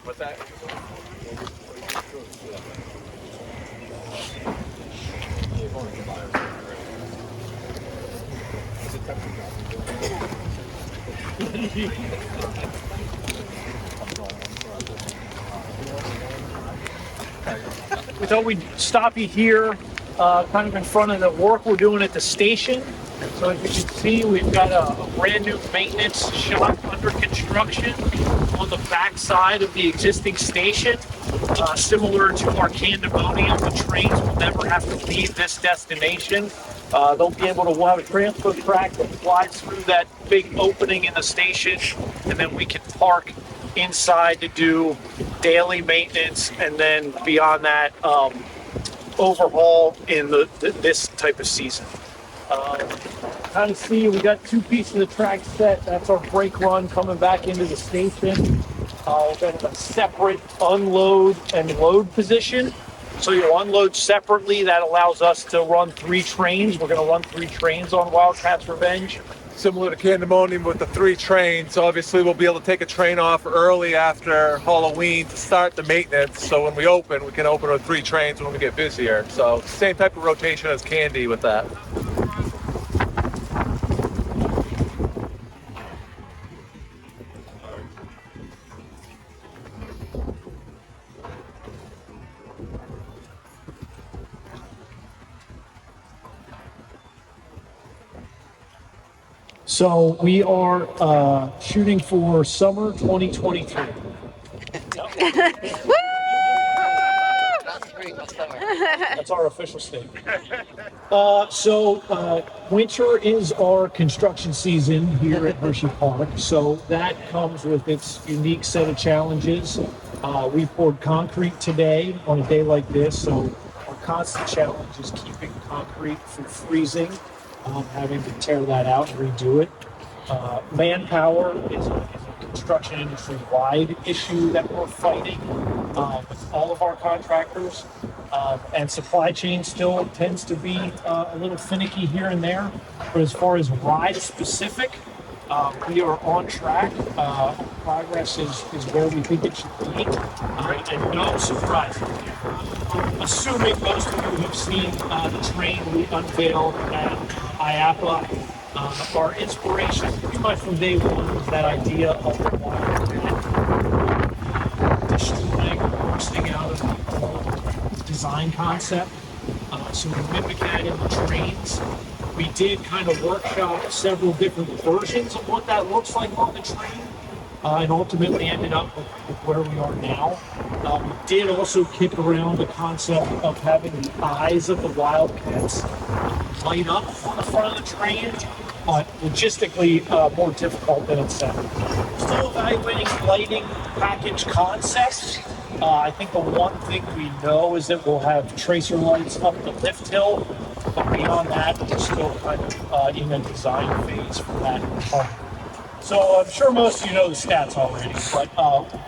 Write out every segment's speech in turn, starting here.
What's that? We thought we'd stop you here, kind of in front of the work we're doing at the station. So as you can see, we've got a brand new maintenance shop under construction on the back side of the existing station. Similar to our Candemonium, the trains will never have to leave this destination. They'll be able to, we'll have a transfer track that flies through that big opening in the station, and then we can park inside to do daily maintenance, and then beyond that, overhaul in this type of season. Kind of see we got two pieces of track set. That's our brake run coming back into the station. We've got a separate unload and load position. So you'll unload separately. That allows us to run 3 trains. We're going to run 3 trains on Wildcat's Revenge. Similar to Candemonium with the 3 trains. Obviously, we'll be able to take a train off early after Halloween to start the maintenance. So when we can open with 3 trains when we get busier. So same type of rotation as Candy with that. So we are shooting for summer 2023. That's our official statement. Winter is our construction season here at Hersheypark. So that comes with its unique set of challenges. We poured concrete today on a day like this. So our constant challenge is keeping concrete from freezing, having to tear that out and redo it. Manpower is a construction industry-wide issue that we're fighting with all of our contractors. And supply chain still tends to be a little finicky here and there. But as far as ride specific, we are on track. Progress is where we think it should be. And no surprises. Assuming most of you have seen the train we unveiled at IAPA, our inspiration pretty much from day one was that idea of the Wildcat destroying, bursting out of the old design concept. So we mimic that in the trains. We did kind of workshop several different versions of what that looks like on the train, and ultimately ended up with where we are now. We did also kick around the concept of having the eyes of the Wildcats light up on the front of the train, but logistically more difficult than it sounds. Still evaluating lighting package concepts. I think the one thing we know is that we'll have tracer lights up the lift hill, but beyond that, we're still kind of in a design phase for that part. So I'm sure most of you know the stats already, but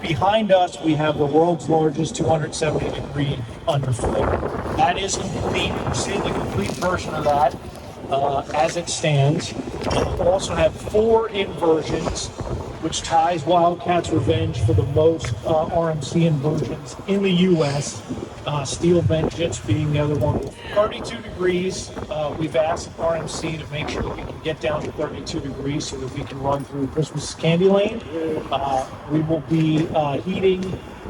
behind us we have the world's largest 270-degree underfloor. That is complete. We're seeing the complete version of that as it stands. We'll also have 4 inversions, which ties Wildcat's Revenge for the most RMC inversions in the U.S. Steel Vengeance being the other one. 32 degrees. We've asked RMC to make sure that we can get down to 32 degrees so that we can run through Christmas Candy Lane. We will be heating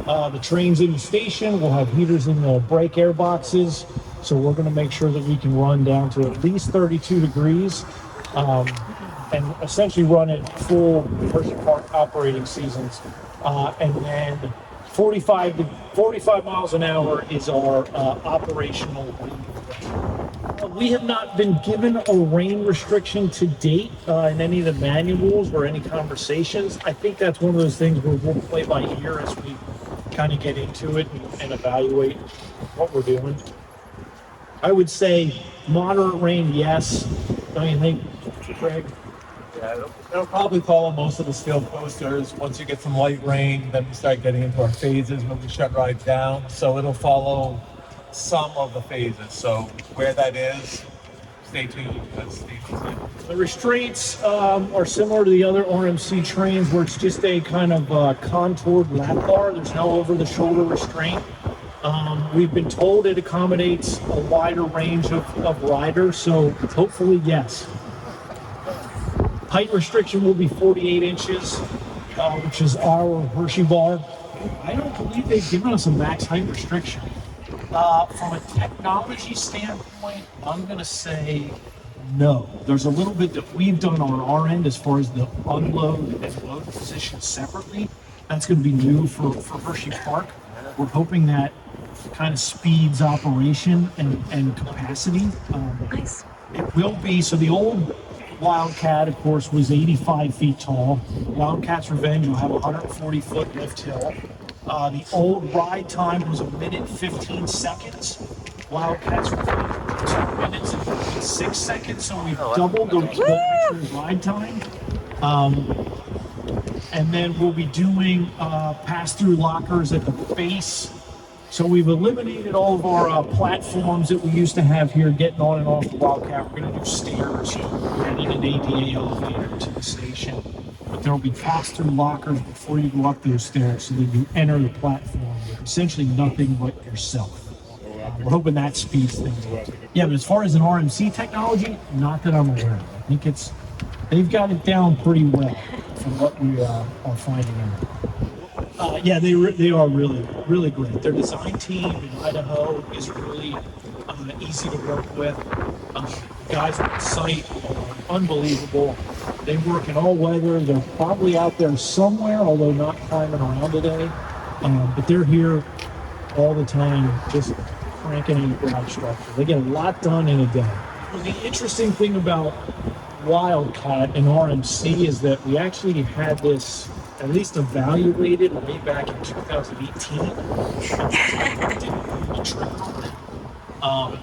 the trains in the station. We'll have heaters in the brake air boxes. So we're going to make sure that we can run down to at least 32 degrees and essentially run at full Hersheypark operating seasons. And then 45 miles an hour is our operational wind. We have not been given a rain restriction to date in any of the manuals or any conversations. I think that's one of those things where we'll play by ear as we kind of get into it and evaluate what we're doing. I would say moderate rain, yes. Don't you think, Craig? Yeah, it'll probably follow most of the steel coasters. Once you get some light rain, then we start getting into our phases when we shut rides down. So it'll follow some of the phases. So where that is, stay tuned. That's the The restraints are similar to the other RMC trains, where it's just a kind of contoured lap bar. There's no over-the-shoulder restraint. We've been told it accommodates a wider range of riders, so hopefully, yes. Height restriction will be 48 inches, which is our Hershey bar. I don't believe they've given us a max height restriction. From a technology standpoint, I'm going to say no. There's a little bit that we've done on our end as far as the unload and load position separately. That's going to be new for Hersheypark. We're hoping that kind of speeds operation and capacity. Nice. It will be, so the old Wildcat, of course, was 85 feet tall. Wildcat's Revenge will have a 140-foot lift hill. The old ride time was 1:15. Wildcat's Revenge was 2 minutes and 56 seconds, so we've doubled the actual ride time. And then we'll be doing pass-through lockers at the base. So we've eliminated all of our platforms that we used to have here getting on and off the Wildcat. We're going to do stairs. We're adding an ADA elevator to the station. But there will be pass-through lockers before you go up those stairs so that you enter the platform with essentially nothing but yourself. We're hoping that speeds things up. Yeah, but as far as an RMC technology, not that I'm aware of. I think they've got it down pretty well from what we are finding out. Yeah, they are really, really great. Their design team in Idaho is really easy to work with. Guys on site are unbelievable. They work in all weather. They're probably out there somewhere, although not climbing around today. But they're here all the time, just cranking in garage structure. They get a lot done in a day. Well, the interesting thing about Wildcat and RMC is that we actually had this at least evaluated way back in 2018.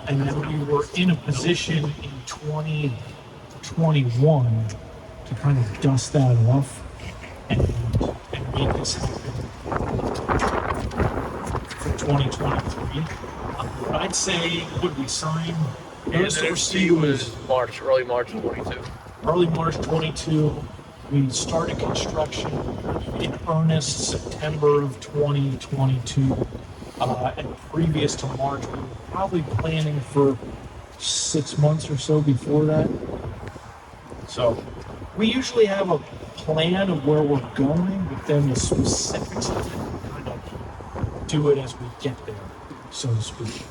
And then we were in a position in 2021 to kind of dust that off and make this happen for 2023. I'd say, would we sign? NXT was early March 22. Early March 22. We started construction in earnest September of 2022. And previous to March, we were probably planning for 6 months or so before that. So we usually have a plan of where we're going, but then the specifics of it, we kind of do it as we get there, so to speak.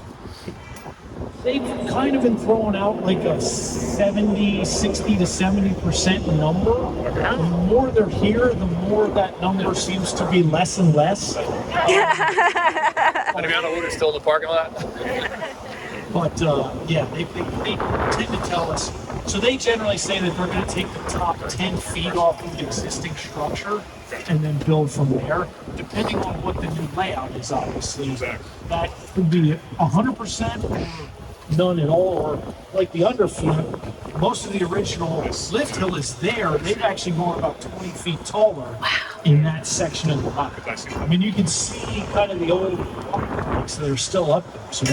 They've kind of been throwing out like a 60 to 70% number. The more they're here, the more that number seems to be less and less. Anybody on the road is still in the parking lot? But yeah, they tend to tell us. So they generally say that they're going to take the top 10 feet off of the existing structure and then build from there, depending on what the new layout is, obviously. Exactly. That could be 100% or none at all, or like the underfloor. Most of the original lift hill is there. They've actually gone about 20 feet taller in that section of the rock. I mean, you can see kind of the old rocks that are still up there. So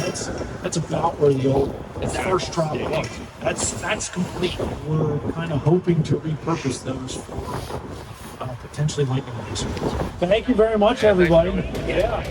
that's about where the first drop was. That's complete. We're kind of hoping to repurpose those for potentially lightning racers. Thank you very much, everybody. Yeah.